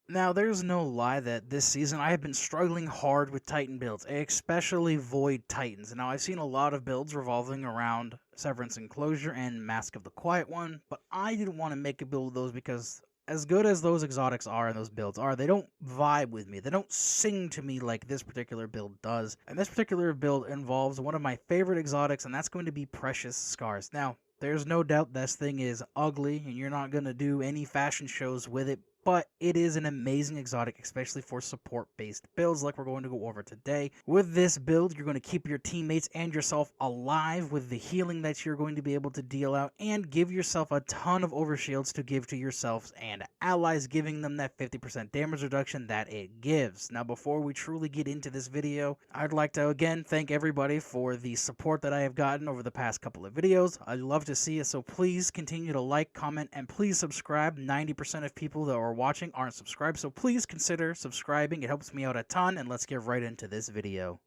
Now, there's no lie that this season I have been struggling hard with Titan builds, especially Void Titans. Now, I've seen a lot of builds revolving around Severance Enclosure and Mask of the Quiet One, but I didn't want to make a build of those because as good as those exotics are and those builds are, they don't vibe with me. They don't sing to me like this particular build does. And this particular build involves one of my favorite exotics, and that's going to be Precious Scars. Now, there's no doubt this thing is ugly, and you're not going to do any fashion shows with it, but it is an amazing exotic, especially for support-based builds like we're going to go over today. With this build, you're going to keep your teammates and yourself alive with the healing that you're going to be able to deal out, and give yourself a ton of overshields to give to yourselves and allies, giving them that 50% damage reduction that it gives. Now, before we truly get into this video, I'd like to again thank everybody for the support that I have gotten over the past couple of videos. I'd love to see it, so please continue to like, comment, and please subscribe. 90% of people that are watching aren't subscribed, so please consider subscribing. It helps me out a ton, and let's get right into this video.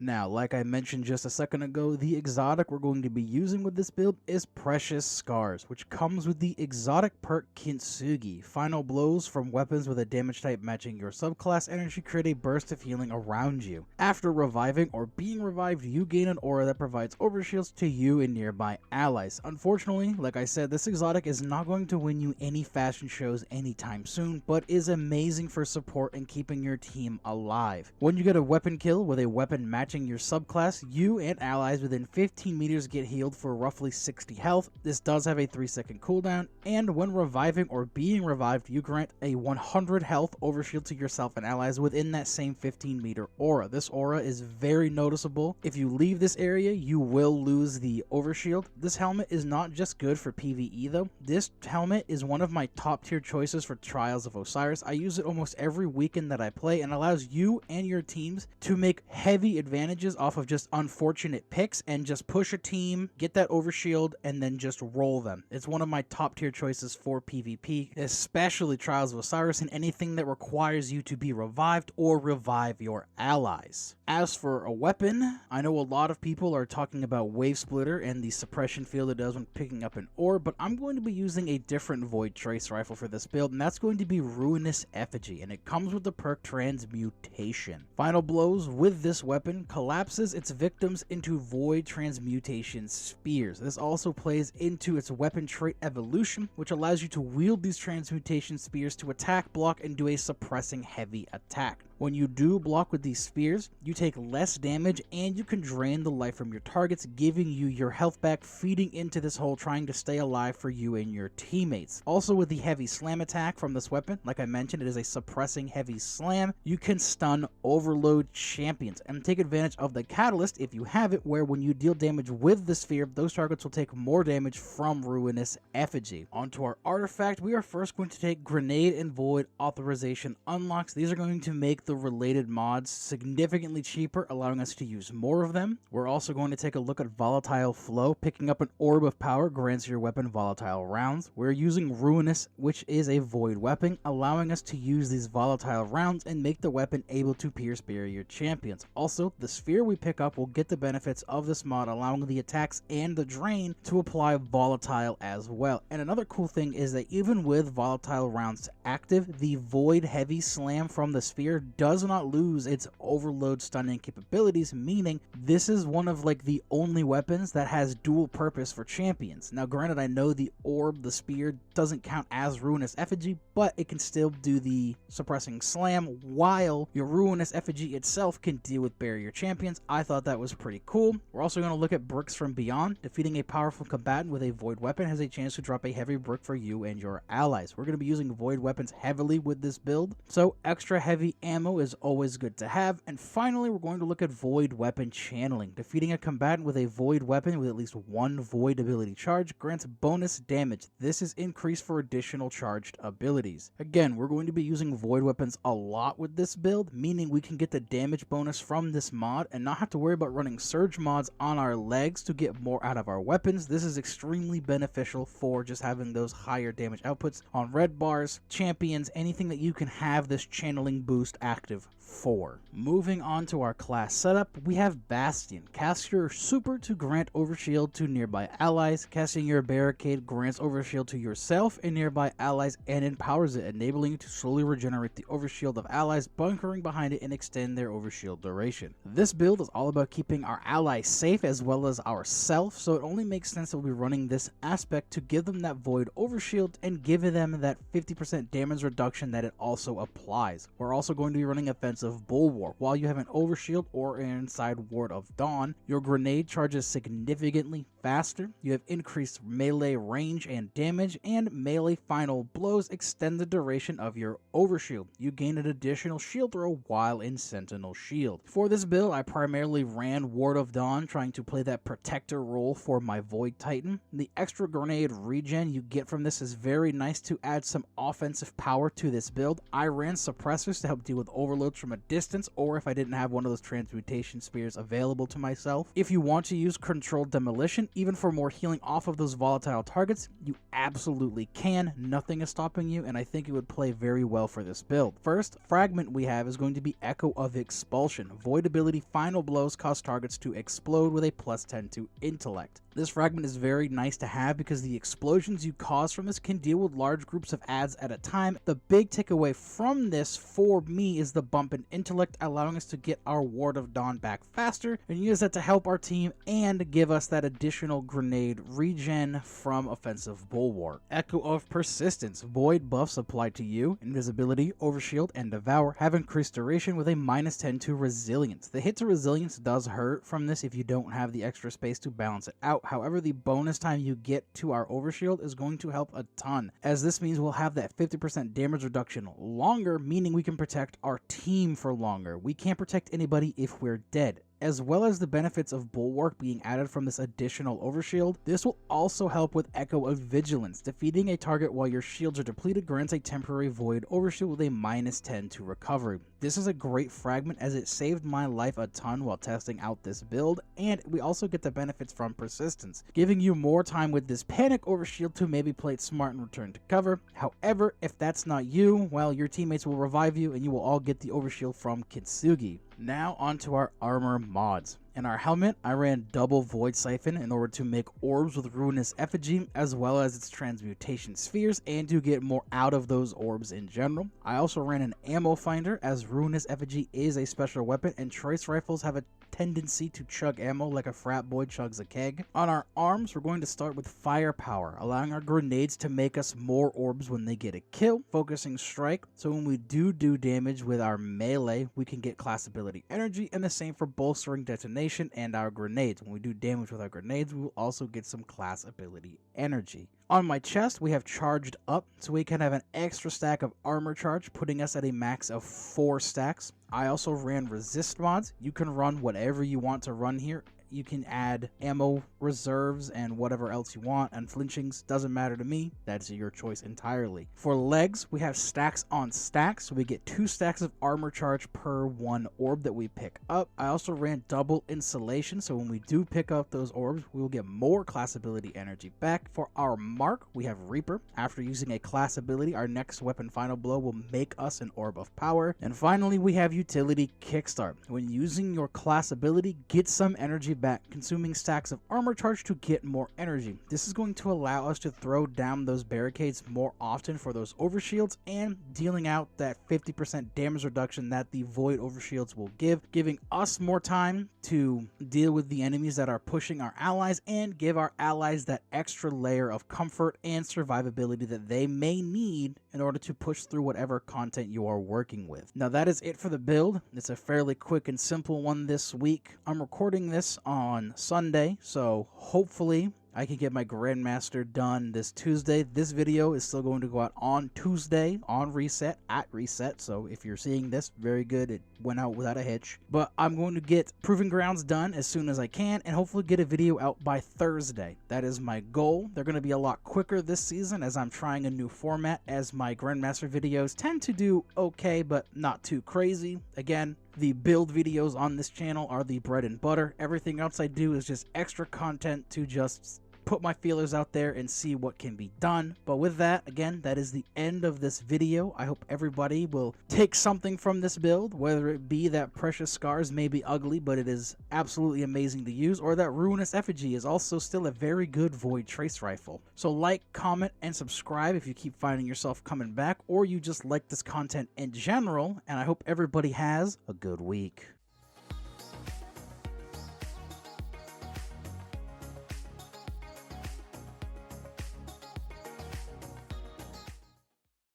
Now, like I mentioned just a second ago, the exotic we're going to be using with this build is Precious Scars, which comes with the exotic perk Kintsugi. Final blows from weapons with a damage type matching your subclass energy create a burst of healing around you. After reviving or being revived, you gain an aura that provides overshields to you and nearby allies. Unfortunately, like I said, this exotic is not going to win you any fashion shows anytime soon, but is amazing for support and keeping your team alive. When you get a weapon kill with a weapon matching your subclass, you and allies within 15 meters get healed for roughly 60 health. This does have a 3-second cooldown, and when reviving or being revived, you grant a 100 health overshield to yourself and allies within that same 15 meter aura. This aura is very noticeable. If you leave this area, you will lose the overshield. This helmet is not just good for PvE though. This helmet is one of my top tier choices for Trials of Osiris. I use it almost every weekend that I play, and allows you and your teams to make heavy advantages off of just unfortunate picks and just push a team, get that overshield, and then just roll them. It's one of my top tier choices for PvP, especially Trials of Osiris and anything that requires you to be revived or revive your allies. As for a weapon, I know a lot of people are talking about Wave Splitter and the suppression field it does when picking up an orb, but I'm going to be using a different Void Trace rifle for this build, and that's going to be Ruinous Effigy, and it comes with the perk Transmutation. Final blows with this weapon collapses its victims into Void Transmutation Spears. This also plays into its weapon trait Evolution, which allows you to wield these Transmutation Spears to attack, block, and do a suppressing heavy attack. When you do block with these spears, you take less damage and you can drain the life from your targets, giving you your health back, feeding into this hole, trying to stay alive for you and your teammates. Also, with the heavy slam attack from this weapon, like I mentioned, it is a suppressing heavy slam. You can stun overload champions and take advantage of the catalyst if you have it, where when you deal damage with the sphere, those targets will take more damage from Ruinous Effigy. Onto our artifact, we are first going to take Grenade and Void Authorization unlocks. These are going to make the related mods significantly cheaper, allowing us to use more of them. We're also going to take a look at Volatile Flow. Picking up an Orb of Power grants your weapon volatile rounds. We're using Ruinous, which is a void weapon, allowing us to use these volatile rounds and make the weapon able to pierce barrier champions. Also, the sphere we pick up will get the benefits of this mod, allowing the attacks and the drain to apply volatile as well. And another cool thing is that even with volatile rounds active, the void heavy slam from the sphere does not lose its overload stunning capabilities, meaning this is one of like the only weapons that has dual purpose for champions. Now granted, I know the orb, the spear, doesn't count as Ruinous Effigy, but it can still do the suppressing slam while your Ruinous Effigy itself can deal with barrier champions. I thought that was pretty cool. We're also going to look at Bricks from Beyond. Defeating a powerful combatant with a void weapon has a chance to drop a heavy brick for you and your allies. We're going to be using void weapons heavily with this build, so extra heavy ammo is always good to have. And finally, we're going to look at void weapon channeling. Defeating a combatant with a void weapon with at least one void ability charge grants bonus damage. This is increased for additional charged abilities. Again, we're going to be using void weapons a lot with this build, meaning we can get the damage bonus from this mod and not have to worry about running surge mods on our legs to get more out of our weapons. This is extremely beneficial for just having those higher damage outputs on red bars, champions, anything that you can have this channeling boost active 4. Moving on to our class setup, we have Bastion. Cast your super to grant overshield to nearby allies. Casting your barricade grants overshield to yourself and nearby allies and empowers it, enabling you to slowly regenerate the overshield of allies bunkering behind it and extend their overshield duration. This build is all about keeping our allies safe as well as ourselves, so it only makes sense that we'll be running this aspect to give them that void overshield and give them that 50% damage reduction that it also applies. We're also going to be running offensive bulwark. While you have an overshield or an inside ward of dawn, your grenade charges significantly faster, you have increased melee range and damage, and melee final blows extend the duration of your overshield. You gain an additional shield throw while in sentinel shield. For this build, I primarily ran Ward of Dawn, trying to play that protector role for my Void Titan. The extra grenade regen you get from this is very nice to add some offensive power to this build. I ran suppressors to help deal with overloads from a distance, or if I didn't have one of those transmutation spears available to myself. If you want to use controlled demolition, even for more healing off of those volatile targets, you absolutely can. Nothing is stopping you, and I think it would play very well for this build. First fragment we have is going to be Echo of Expulsion. Void ability final blows cause targets to explode with a +10 to intellect. This fragment is very nice to have because the explosions you cause from this can deal with large groups of adds at a time. The big takeaway from this for me is the bump in intellect, allowing us to get our Ward of Dawn back faster and use that to help our team and give us that additional grenade regen from offensive bulwark. Echo of Persistence. Void buffs applied to you, invisibility, overshield, and devour have increased duration with a -10 to resilience. The hit to resilience does hurt from this if you don't have the extra space to balance it out. However, the bonus time you get to our overshield is going to help a ton, as this means we'll have that 50% damage reduction longer, meaning we can protect our team for longer. We can't protect anybody if we're dead. As well as the benefits of Bulwark being added from this additional overshield, this will also help with Echo of Vigilance. Defeating a target while your shields are depleted grants a temporary void overshield with a -10 to recovery. This is a great fragment as it saved my life a ton while testing out this build, and we also get the benefits from Persistence, giving you more time with this Panic overshield to maybe play it smart and return to cover. However, if that's not you, well, your teammates will revive you and you will all get the overshield from Kintsugi. Now onto our armor mods. In our helmet, I ran double Void Siphon in order to make orbs with Ruinous Effigy as well as its transmutation spheres and to get more out of those orbs in general. I also ran an ammo finder as Ruinous Effigy is a special weapon and choice rifles have a tendency to chug ammo like a frat boy chugs a keg. On our arms, we're going to start with firepower, allowing our grenades to make us more orbs when they get a kill, focusing strike, so when we do damage with our melee, we can get class ability energy, and the same for bolstering detonation and our grenades. When we do damage with our grenades, we will also get some class ability energy. On my chest, we have charged up, so we can have an extra stack of armor charge, putting us at a max of 4 stacks. I also ran resist mods. You can run whatever you want to run here. You can add ammo reserves and whatever else you want, and flinchings doesn't matter to me. That's your choice entirely. For legs, we have stacks on stacks, so we get 2 stacks of armor charge per 1 orb that we pick up. I also ran double insulation, so when we do pick up those orbs, we will get more class ability energy back. For our mark, we have Reaper. After using a class ability, our next weapon final blow will make us an orb of power. And finally, we have utility kickstart. When using your class ability, get some energy back, consuming stacks of armor charge to get more energy. This is going to allow us to throw down those barricades more often for those overshields and dealing out that 50% damage reduction that the void overshields will give, giving us more time to deal with the enemies that are pushing our allies and give our allies that extra layer of comfort and survivability that they may need in order to push through whatever content you are working with. Now that is it for the build. It's a fairly quick and simple one this week. I'm recording this on Sunday, so hopefully I can get my Grandmaster done this Tuesday. This video is still going to go out on Tuesday on reset, at reset. So if you're seeing this, very good. It went out without a hitch. But I'm going to get Proving Grounds done as soon as I can and hopefully get a video out by Thursday. That is my goal. They're going to be a lot quicker this season as I'm trying a new format, as my Grandmaster videos tend to do okay, but not too crazy. Again, the build videos on this channel are the bread and butter. Everything else I do is just extra content to just put my feelers out there and see what can be done. But with that, again, that is the end of this video. I hope everybody will take something from this build, whether it be that Precious Scars may be ugly, but it is absolutely amazing to use, or that Ruinous Effigy is also still a very good Void Trace rifle. So like, comment, and subscribe if you keep finding yourself coming back, or you just like this content in general, and I hope everybody has a good week.